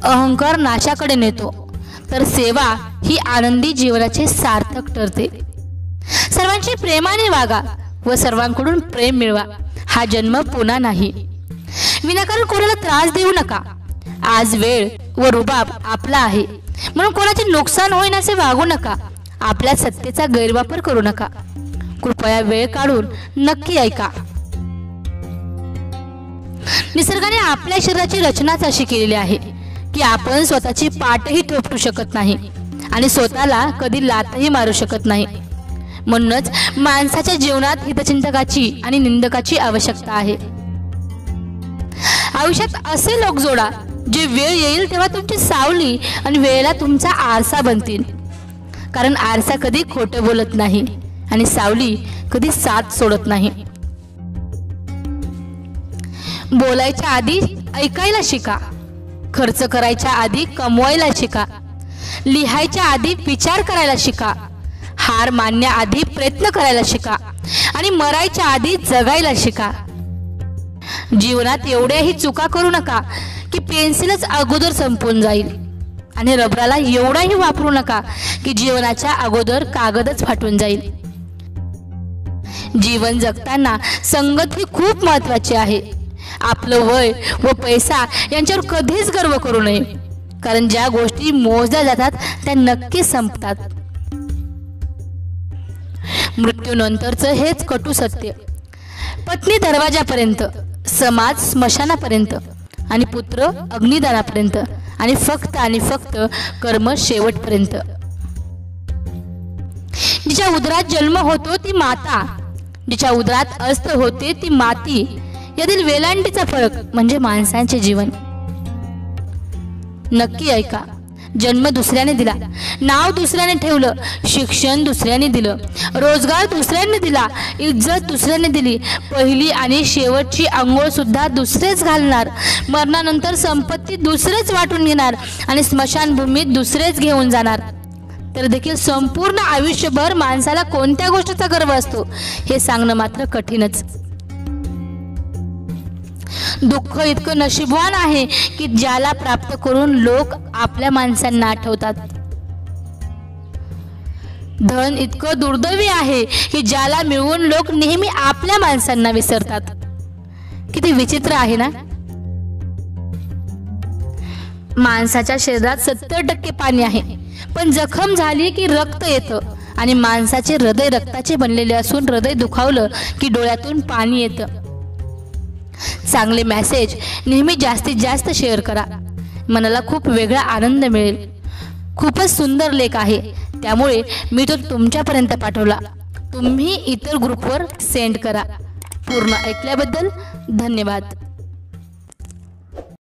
अहंकार नाशाकडे नेतो, तर सेवा ही आनंदी जीवनाचे सार्थक ठरते। सर्वांशी प्रेमाने वागा व सर्वांकडून प्रेम मिळवा। हा जन्म पुन्हा नाही। विनाकारण कोणाला त्रास देऊ नका। आज वेळ व रुबाब आपला आहे म्हणून कोणाचे नुकसान होईन असे वागू नका। आपल्या सत्तेचा गैरवापर करू नका। कृपया वेळ काढून नक्की ऐका। निसर्गाने आपल्या शरीराची रचनाच अशी केलेली आहे की आपण स्वतःची पाठही थोपटू शकत नाही आणि स्वतःला कधी लातही मारू शकत नाही। म्हणूनच माणसाच्या जीवनात हितचिंतकाची आणि निंदकाची आवश्यकता आहे। आयुष्यात असे लोक जोडा जे वेळ येईल तेव्हा तुमची सावली आणि वेळेला तुमचा आरसा बनतील। कारण आरसा कधी खोटे बोलत नाही आणि सावली कधी साथ सोडत नाही। बोलायच्या आधी ऐकायला शिका। खर्च करायच्या आधी कमवायला शिका। लिहायच्या आधी विचार करायला शिका। हार मानण्याआधी प्रयत्न करायला शिका आणि मरायच्या आधी जगायला शिका। जीवनात एवढ्याही चुका करू नका की पेन्सिलच अगोदर संपून जाईल आणि रबराला एवढाही वापरू नका की जीवनाच्या अगोदर कागदच फाटून जाईल। जीवन जगताना संगत ही खूप महत्त्वाची आहे। आपलं वय व पैसा यांच्यावर कधीच गर्व करू नये, कारण ज्या गोष्टी मोजल्या जातात त्या नक्की संपतात। मृत्यूनंतरचं हेच कटू सत्य। पत्नी दरवाजापर्यंत, समाज स्मशानापर्यंत आणि पुत्र अग्निदानापर्यंत आणि फक्त कर्म शेवटपर्यंत। जिच्या उदरात जन्म होतो ती माता, जिच्या उदरात अस्त होते ती माती, यातील वेलांटीचा फरक म्हणजे माणसांचे जीवन। नक्की ऐका। जन्म दुसऱ्याने दिला, नाव दुसऱ्याने ठेवलं, शिक्षण दुसऱ्याने दिलं, रोजगार दुसऱ्याने दिला, इज्जत दुसऱ्याने दिली, पहिली आणि शेवटची अंघोळ सुद्धा दुसरेच घालणार, मरणानंतर संपत्ती दुसरेच वाटून घेणार आणि स्मशानभूमीत दुसरेच घेऊन जाणार, तर देखील संपूर्ण आयुष्यभर माणसाला कोणत्या गोष्टीचा गर्व असतो हे सांगणं मात्र कठीणच। दुःख इतकं नशीबवान आहे की ज्याला प्राप्त करून लोक आपल्या माणसांना आठवतात। धन इतकं दुर्दैवी आहे की ज्याला मिळवून लोक नेहमी आपल्या माणसांना विसरतात। किती विचित्र आहे ना। माणसाच्या शरीरात 70% पाणी आहे, पण जखम झाली की रक्त येतं आणि माणसाचे हृदय रक्ताचे बनलेले असून हृदय दुखावलं की डोळ्यातून पाणी येतं। चांगले मेसेज नेहमी जास्तीत जास्त शेअर करा। मनाला खूप वेगळा आनंद मिळेल। खूपच सुंदर लेख आहे, त्यामुळे मी तो तुमच्यापर्यंत पाठवला। तुम्ही इतर ग्रुपवर सेंड करा। पूर्ण ऐकल्याबद्दल धन्यवाद।